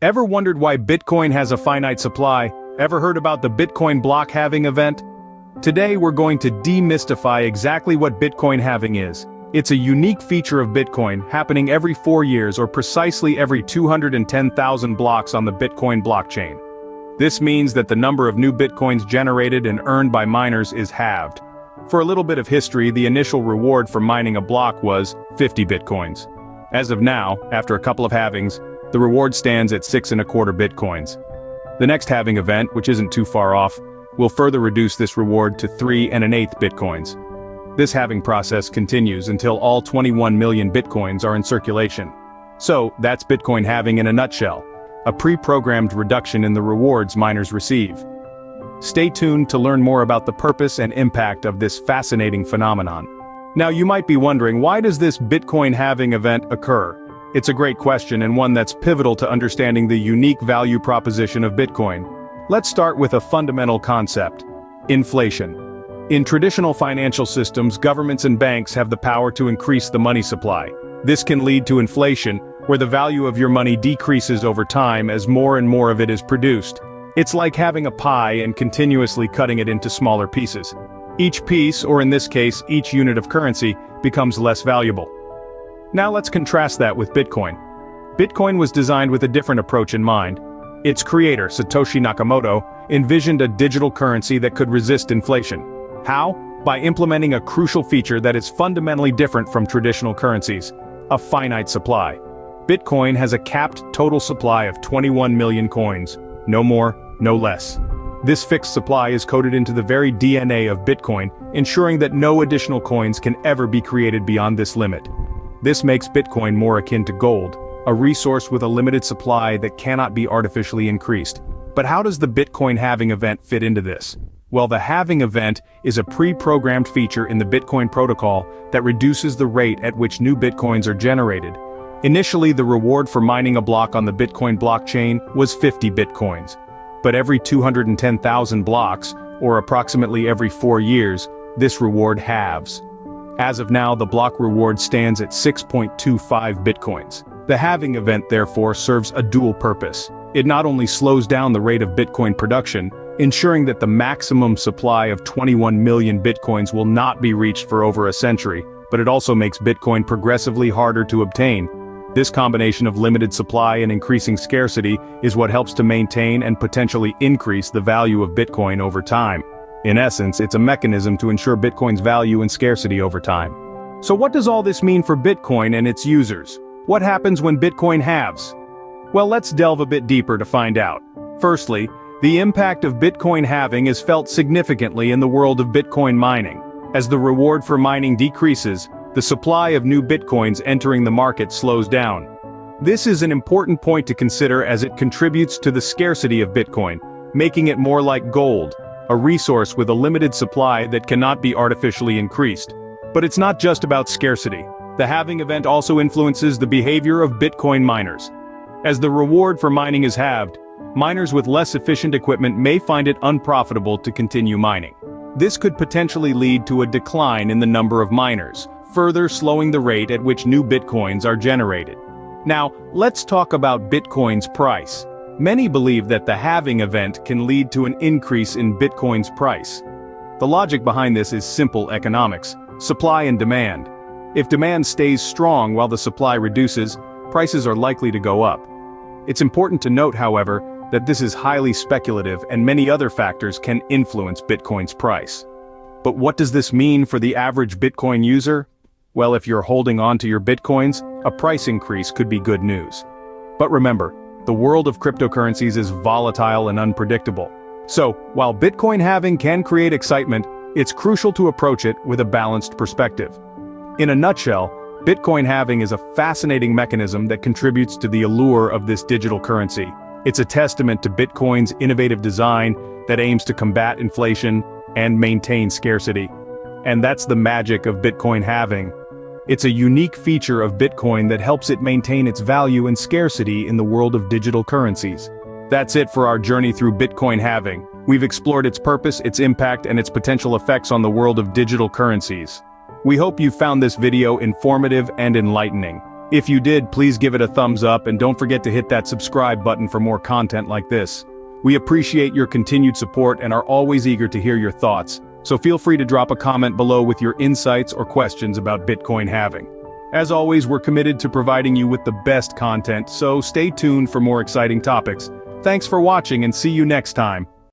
Ever wondered why Bitcoin has a finite supply? Ever heard about the Bitcoin block halving event? Today we're going to demystify exactly what Bitcoin halving is. It's a unique feature of Bitcoin, happening every 4 years or precisely every 210,000 blocks on the Bitcoin blockchain. This means that the number of new Bitcoins generated and earned by miners is halved. For a little bit of history, the initial reward for mining a block was 50 Bitcoins. As of now, after a couple of halvings, the reward stands at 6.25 Bitcoins. The next halving event, which isn't too far off, will further reduce this reward to 3.125 Bitcoins. This halving process continues until all 21 million Bitcoins are in circulation. So, that's Bitcoin halving in a nutshell, a pre-programmed reduction in the rewards miners receive. Stay tuned to learn more about the purpose and impact of this fascinating phenomenon. Now you might be wondering, why does this Bitcoin halving event occur? It's a great question and one that's pivotal to understanding the unique value proposition of Bitcoin. Let's start with a fundamental concept: inflation. In traditional financial systems, governments and banks have the power to increase the money supply. This can lead to inflation, where the value of your money decreases over time as more and more of it is produced. It's like having a pie and continuously cutting it into smaller pieces. Each piece, or in this case, each unit of currency, becomes less valuable. Now let's contrast that with Bitcoin. Bitcoin was designed with a different approach in mind. Its creator, Satoshi Nakamoto, envisioned a digital currency that could resist inflation. How? By implementing a crucial feature that is fundamentally different from traditional currencies: a finite supply. Bitcoin has a capped total supply of 21 million coins. No more, no less. This fixed supply is coded into the very DNA of Bitcoin, ensuring that no additional coins can ever be created beyond this limit. This makes Bitcoin more akin to gold, a resource with a limited supply that cannot be artificially increased. But how does the Bitcoin halving event fit into this? Well, the halving event is a pre-programmed feature in the Bitcoin protocol that reduces the rate at which new Bitcoins are generated. Initially, the reward for mining a block on the Bitcoin blockchain was 50 Bitcoins. But every 210,000 blocks, or approximately every 4 years, this reward halves. As of now, the block reward stands at 6.25 Bitcoins. The halving event therefore serves a dual purpose. It not only slows down the rate of Bitcoin production, ensuring that the maximum supply of 21 million Bitcoins will not be reached for over a century, but it also makes Bitcoin progressively harder to obtain. This combination of limited supply and increasing scarcity is what helps to maintain and potentially increase the value of Bitcoin over time. In essence, it's a mechanism to ensure Bitcoin's value and scarcity over time. So what does all this mean for Bitcoin and its users? What happens when Bitcoin halves? Well, let's delve a bit deeper to find out. Firstly, the impact of Bitcoin halving is felt significantly in the world of Bitcoin mining. As the reward for mining decreases, the supply of new Bitcoins entering the market slows down. This is an important point to consider as it contributes to the scarcity of Bitcoin, making it more like gold, a resource with a limited supply that cannot be artificially increased. But it's not just about scarcity. The halving event also influences the behavior of Bitcoin miners. As the reward for mining is halved, miners with less efficient equipment may find it unprofitable to continue mining. This could potentially lead to a decline in the number of miners, further slowing the rate at which new Bitcoins are generated. Now, let's talk about Bitcoin's price. Many believe that the halving event can lead to an increase in Bitcoin's price. The logic behind this is simple economics: supply and demand. If demand stays strong while the supply reduces, prices are likely to go up. It's important to note, however, that this is highly speculative and many other factors can influence Bitcoin's price. But what does this mean for the average Bitcoin user? Well, if you're holding on to your Bitcoins, a price increase could be good news. But remember, the world of cryptocurrencies is volatile and unpredictable. So, while Bitcoin halving can create excitement, it's crucial to approach it with a balanced perspective. In a nutshell, Bitcoin halving is a fascinating mechanism that contributes to the allure of this digital currency. It's a testament to Bitcoin's innovative design that aims to combat inflation and maintain scarcity. And that's the magic of Bitcoin halving. It's a unique feature of Bitcoin that helps it maintain its value and scarcity in the world of digital currencies. That's it for our journey through Bitcoin halving. We've explored its purpose, its impact, and its potential effects on the world of digital currencies. We hope you found this video informative and enlightening. If you did, please give it a thumbs up and don't forget to hit that subscribe button for more content like this. We appreciate your continued support and are always eager to hear your thoughts, so feel free to drop a comment below with your insights or questions about Bitcoin halving. As always, we're committed to providing you with the best content, so stay tuned for more exciting topics. Thanks for watching and see you next time.